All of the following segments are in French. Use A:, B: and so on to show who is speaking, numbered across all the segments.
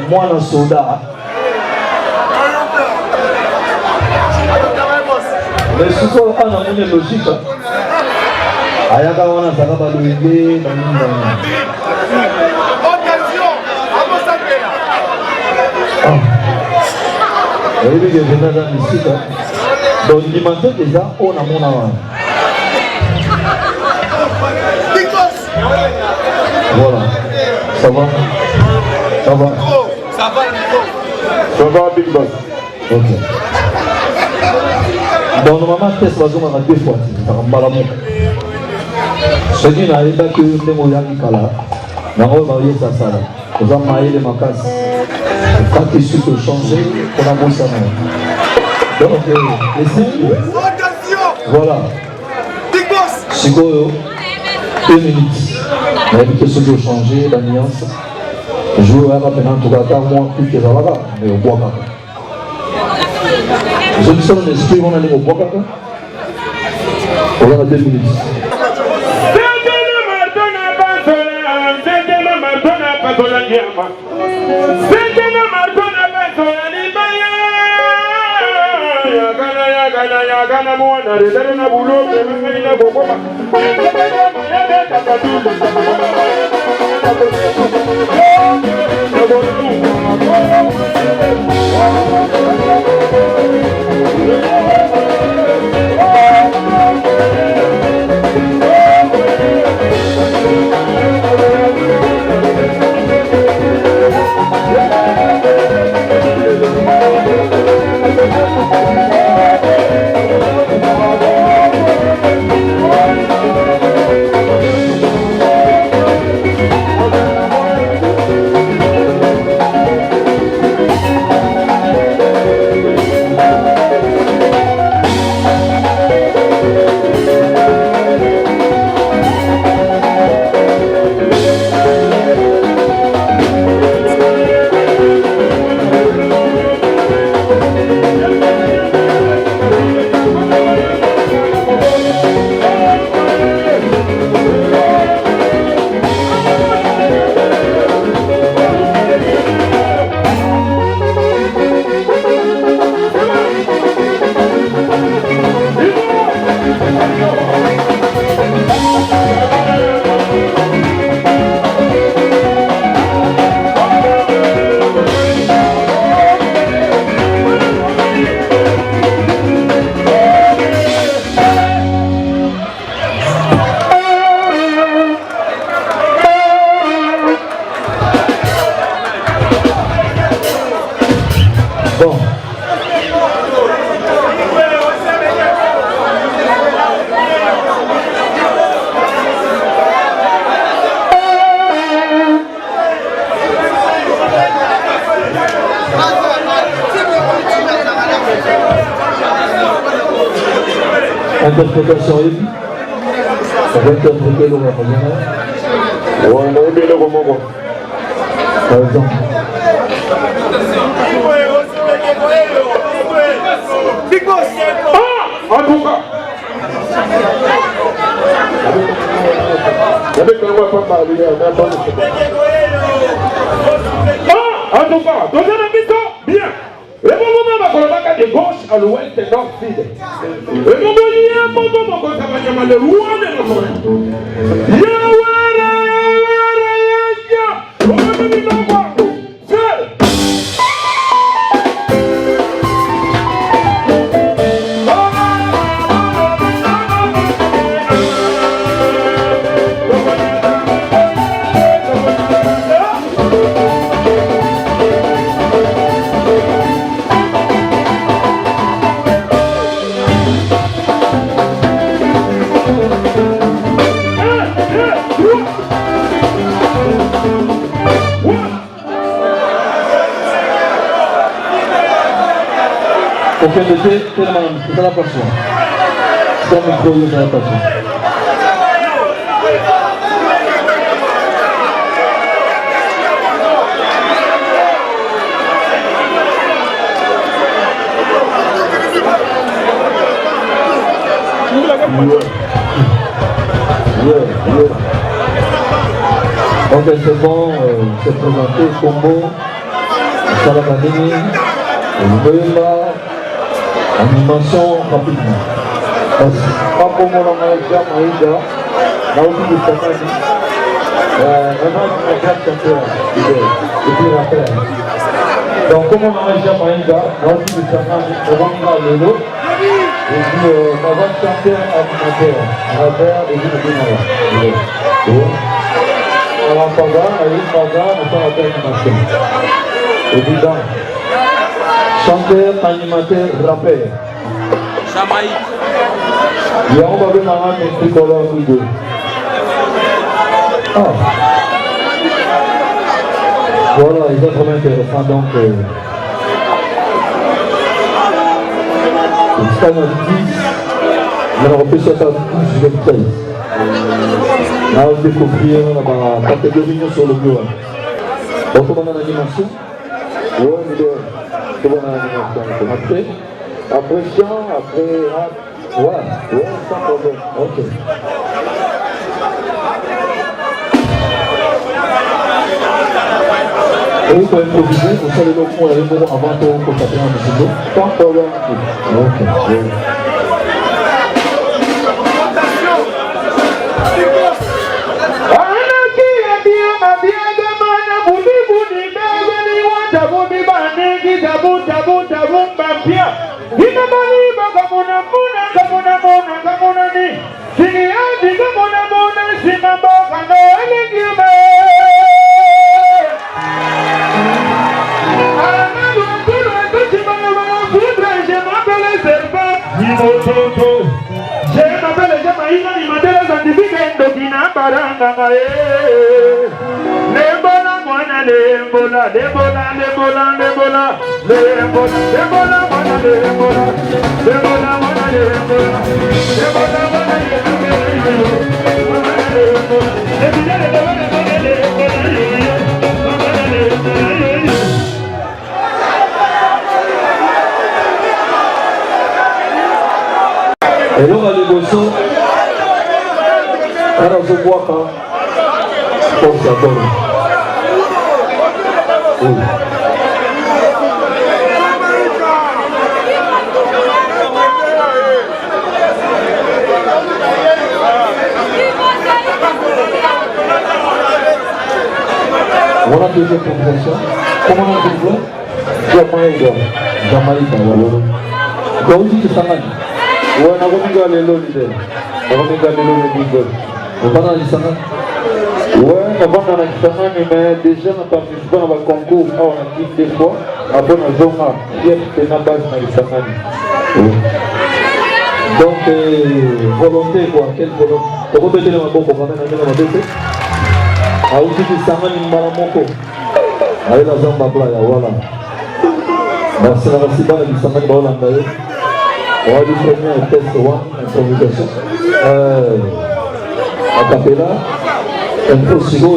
A: Moi, le soldat. Mais ce soir, on a une logique. Ayaka, on a pas de l'idée. Oui, je viens dans le site. Donc, il m'a dit déjà, on a mon avant. Voilà. Ça va? Ça va?
B: Ça va, Nico.
C: Ça va, Big Boss.
A: Ok. Donc, normalement, test va jouer à 2 fois. Ça va pas la même. Ce qui n'a pas que les moyens qui calent. N'a pas marié ça, ça. Vous avez marié les macasses. Quand tu suis changer, on a bon ça. Donc, laissez-moi. Voilà.
B: Big Boss.
A: Chico, 2 minutes. On a évité ce qui a changé, la nuance. Je vais maintenant tout cas, moi, plus que ça va, mais au bois. Je me sens l'esprit, on allait au bois. On a 2 minutes. Interprétation ici. Ça va interpréter le Ramadan.
C: On a oublié le moment.
A: Par exemple.
C: Ah, en tout cas. Avec un roi pas parler, en tout cas, dans un habitant, bien. Et mon moment va de gauche à l'ouest et nord sud. Et mon moment va le roi de la
A: Ok, c'est la passion. C'est un micro, c'est la passion. Ok, c'est bon, c'est présenté Combo, Salamanini, Mbemba, animation rapidement. Parce que pas comme on a déjà Maïda, là aussi du Sakani, vraiment un grand chanteur, et puis après. Donc comme on a déjà Maïda, là aussi du Sakani, on va Lelo, et puis on va chanter animateur, et puis le Bénara. Alors, Paga, avec Paga, on fait la animation. Évident. Chanteur, animateur, rappeur.
B: Jamaïque.
A: Il y a un babé maman, mais tricolore, rideau. Ah. Voilà, ils sont vraiment intéressants. Donc, c'est pas notre 10, mais on peut se faire 12, 13. Là, on découvrir la catégorie sur le bureau. Donc, comment on a l'animation? Oui, comment on a l'animation? Après chant, après rap. Ouais, sans problème. Ok. Et vous pouvez improviser, vous savez le fond, il y a le mot avant qu'on consacre un musique. Sans problème. Ok. Et là, on va négocier. Alors, je vois quand on s'adore. Oui. Voilà la deuxième proposition. Comment on dit le Jamaïque. Jamaïque, voilà. Donc, tu te sens mal. Oui, on a remis à l'élo l'idée. On a remis à l'élo l'idée. On va dans l'Isana. Oui, on va dans l'Isana, mais déjà, on a participé à un concours. On a dit des fois, après, on a Zoma, qui est la base dans l'Isana. Donc, volonté, quoi. Quelle volonté? On peut mettre le maboko, on va mettre le maboko. Ah, aussi, l'Isana, il m'a maboko. Allez, la Zamba Playa, voilà. Merci, la Rassiba, l'Isana, il va l'envoyer. On va lui premier test 1, improvisation. Acapella, improvisation,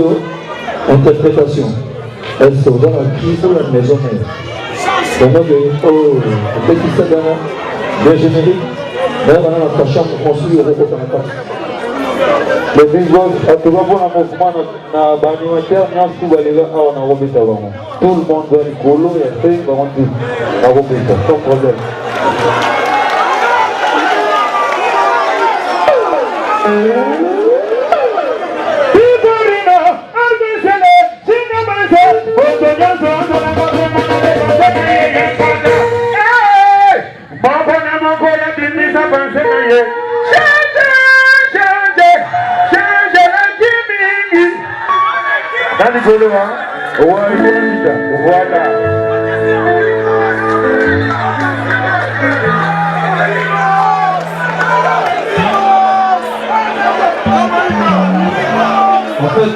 A: interprétation. Est-ce que vous avez qui pour la maison mère? Donc, petit segment, bien générique, mais on a notre chambre construire le repos dans la place. Le visuel, tu vas voir un mouvement dans l'animateur, il y a tout le monde a remis avant. Tout le monde va aller colo et après, il va rentrer à remis, sans problème. Voilà. En fait,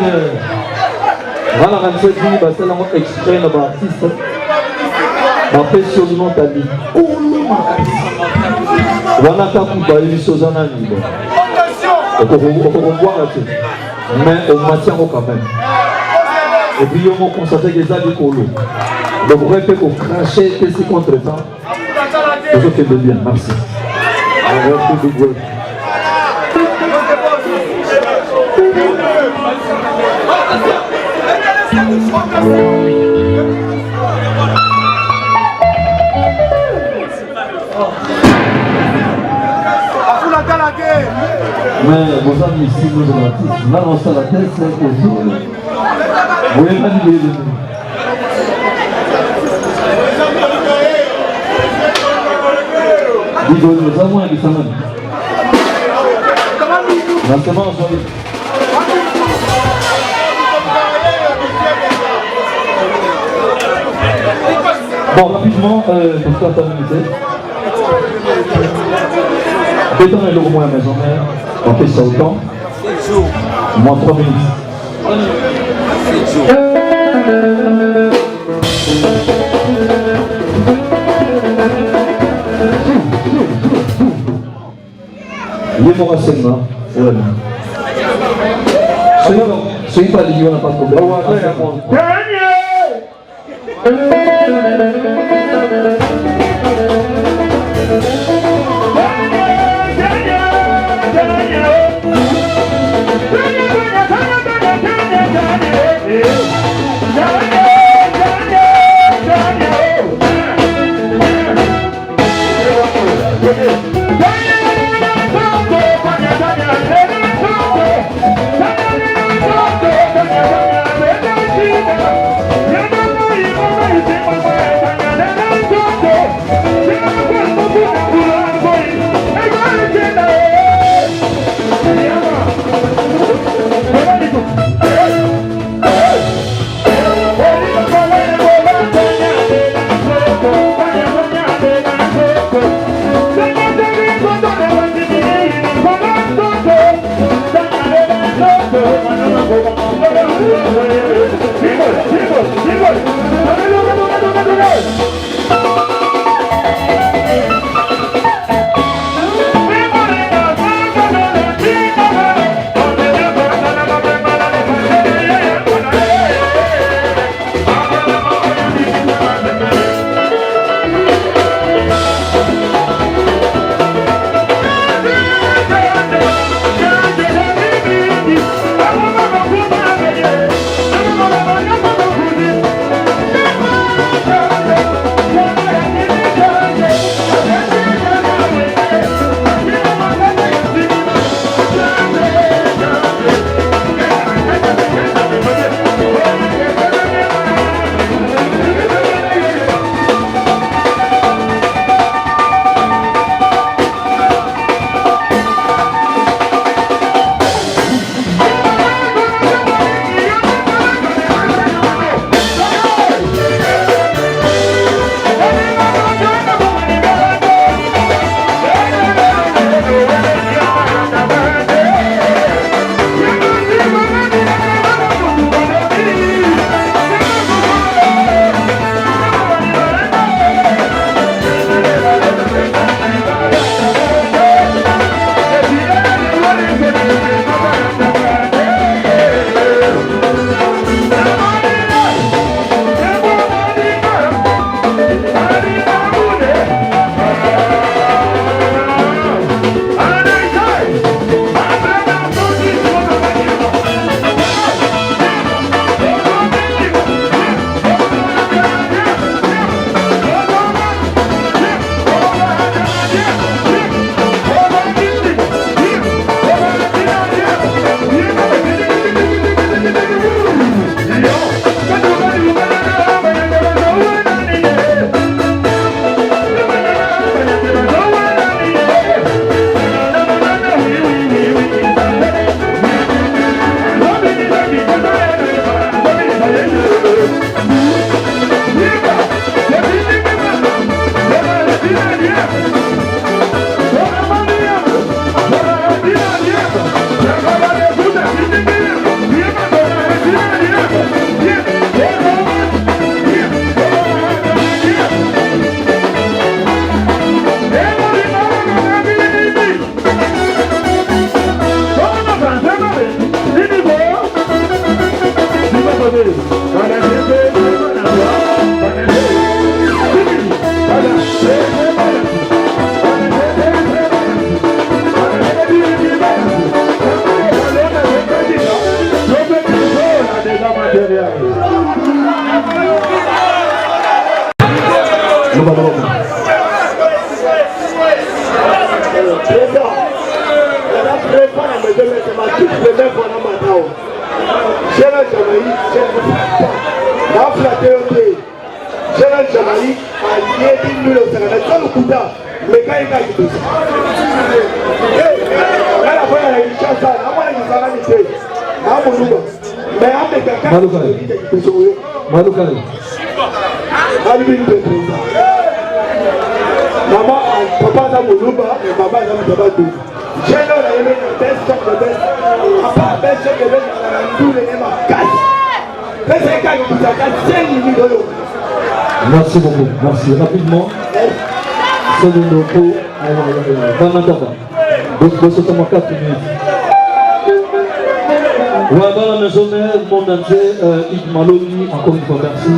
A: voilà, quand je dis, c'est un extrait de l'artiste. Après, si on a dit, voilà, quand vous voyez les choses en anime. On peut voir là-dessus. Mais on maintient quand même. Et puis, on va constater que ça dit pour l'eau. Donc, vous répétez pour cracher, que c'est contre-temps. Vous faites bien, merci. Mais vos amis ici, nous sommes artistes. Là, on s'en la tête, c'est possible. Vous voulez pas dire de nous. Dis-moi, nous avons un examen. Dans ce moment, on s'en dit. Bon, rapidement, pour faire terminer. Détendez le moins à la maison mère. On fait ça autant. Moins 3 minutes. Il est mort à Senna. Soyez pas liés, on n'a pas de problème.
D: Maman, papa dans mon loup, et maman dans mon tabac. J'ai l'air d'aller dans le best of the best. Papa, best of the best, tout le monde a 4. Mais c'est quand il a 5 minutes.
A: Merci beaucoup. Merci. Rapidement. C'est le loco. Donc, c'est 4 minutes. Ouais, dans la maison mère, monde entier, Yves Maloni, encore une fois merci.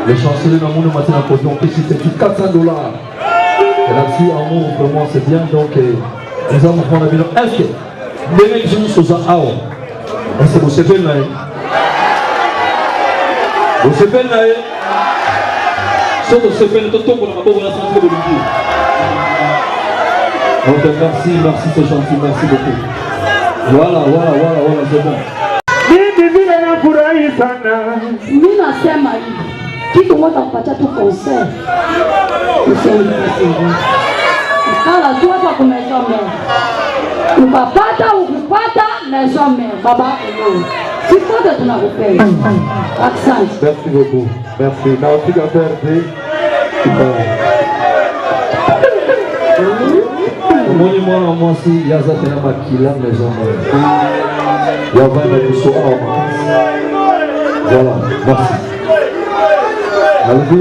A: Le chancelier dans mon matin à côté, on peut citer $400. Et là-dessus, amour, vraiment, c'est bien. Donc, nous allons prendre la ville. Est-ce que les mecs sont sur ça? Est-ce que vous savez là? Vous savez là? Si vous savez, tout le monde va pas vous la santé de l'outil. Donc, merci, c'est gentil, merci beaucoup. Voilà, c'est bon.
E: Mimi nasema hivi, kitu moja kupatia tu concert. Kala tu hapa kumesome. Ukapata ukupata mesome baba yako. Sikote tunakupenda. Asante.
D: Merci beaucoup. Merci. Na utika perde.
A: Moni mwana mwasi yaza tena makila mesome. Yavana kuso ama. Voilà, merci. Alvi,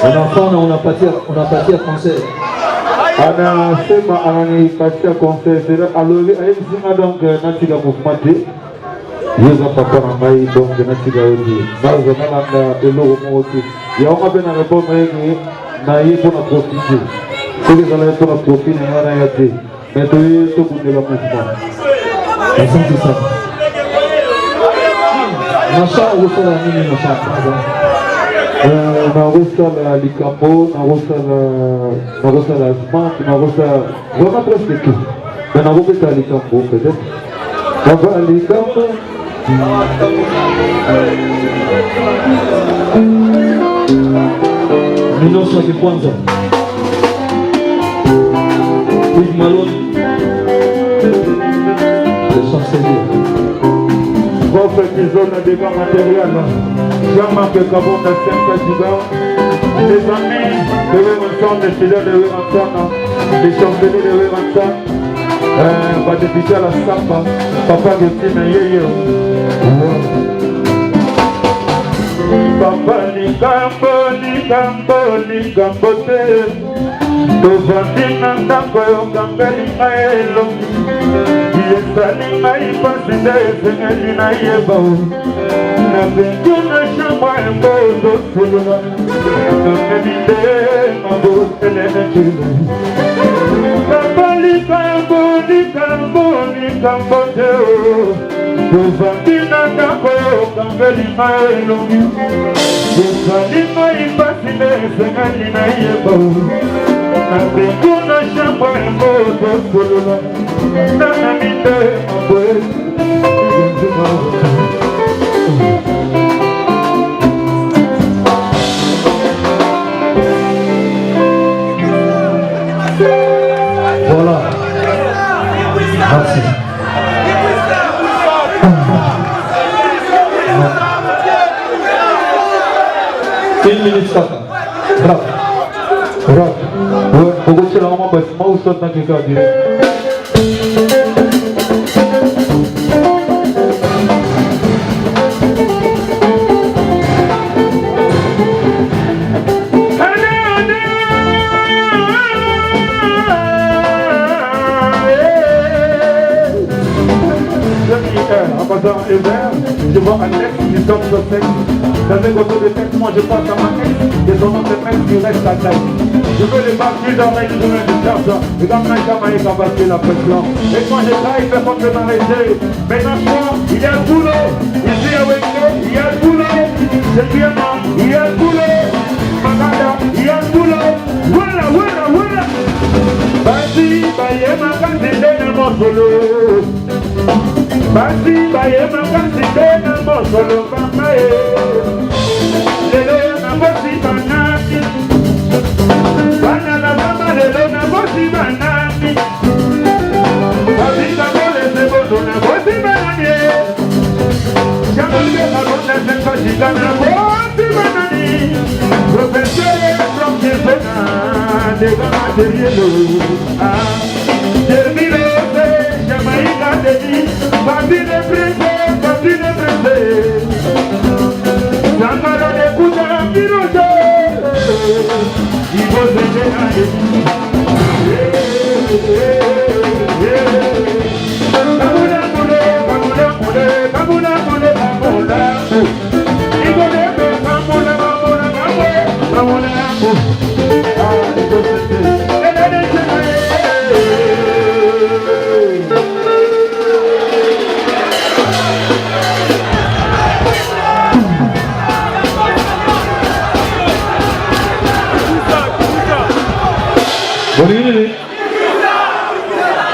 A: un enfant, on a parti à concert.
D: Anasema ananipatia concert. Alors, ayebisinga donc natika mufumate. Yeza papa na mai donc natika odi. Nazo nalanda eloko moti. Ya onga pena repoma yenge na yepo na profiter. Sike zala yepo na profiter ngana yate. Mais to yeto bundela mouvement.
A: Asante sana. Nasha usala nini nasha?
D: Narosala likambo, narosala asma, narosala vraiment presque tout. Mais narosala likambo peut-être. Baba likambo.
A: Minosa kwanza. Yves Maloni. Le chancelier.
D: Votre épisode de dégâts matériels. Jean-Marc Cabot, Saint Giga. Les amis de Wémanson, les fidèles de Wémanson, les chanceliers de Wémanson. Va débuter à la Samba. Papa Gestine Yeye. Papa likambo te. Tovandi na ndako yokangeli maelo. Yesali ngai pasi nde esengeli nayeba na bengi na shamba yango ozosolola nakeli nde mabotelene kilo papa likambo te tovandi na ndako yokangeli maelongi yesali ngai pasi nde esengeli nayeba na bengi na shamba yango ozosolola
A: Voilà. Merci. Une minute, ça. Bravo.
D: Ouais, faut que tu l'as moi, moi aussi, tant que tu as dit. En passant les verres, Je vois un ex qui tombe sur sexe. Dans un gâteau de sexe, moi je pense à ma ex. Et son nom c'est mec qui reste à taille. Je veux les battre plus d'oreilles, je veux des charges. Et dans ma Jamaïque a battu la pression. Et quand je travaille, personne ne peut m'arrêter. Mais maintenant, il y a le boulot. Ici avec nous, il y a le boulot. C'est bien, il y a le boulot. Magada, il y a le boulot. Voilà, voilà, voilà. Basi, baye, ma cantine de mon solo. Basi, baye, ma cantine de mon solo. Bamae. Lelo, na bosi banani. Banana, mama, lelo, na bosi banani. Babita, mole, sebo, na bosi banani. Jamaica, na bosi banani. Na bosi banani. Professeur, from Jefferna, de Gamaderielo. Termino, Jamaica, de Babine, Prese, Babine, Prese. Zamara de Puta, Piroso. Y vos de Genade. Camula, mule, camula, mule, camula, mule, camula. Y vos de camula, camula, camula, camula.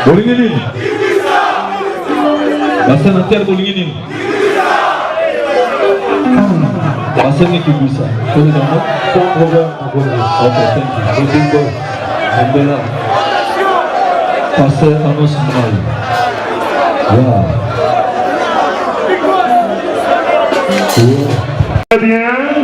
A: Bolinginin. Bahasa nanti ada bolinginin. Bahasanya kibisa. Kau tahu? Kau program apa? Okay, thank you. Bolinggo. Alhamdulillah. Bahasa Amos Melayu. Ya.
C: Bien.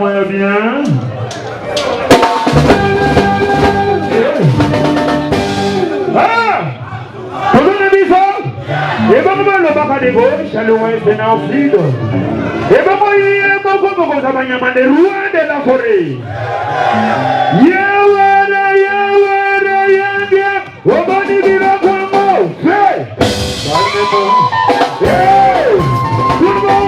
C: Moyen bien. Ah! Pour le bison, et ben moi le bac de gauche, à l'ouest de Nancy. Et ben moi il y a beaucoup de choses de loin de la forêt. Yawara, yawara, yawara, au bas du village Congo. Hey! Hey! Tout le monde!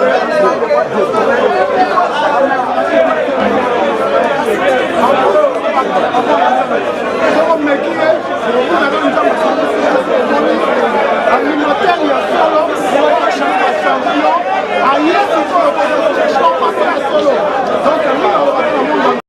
F: Gracias.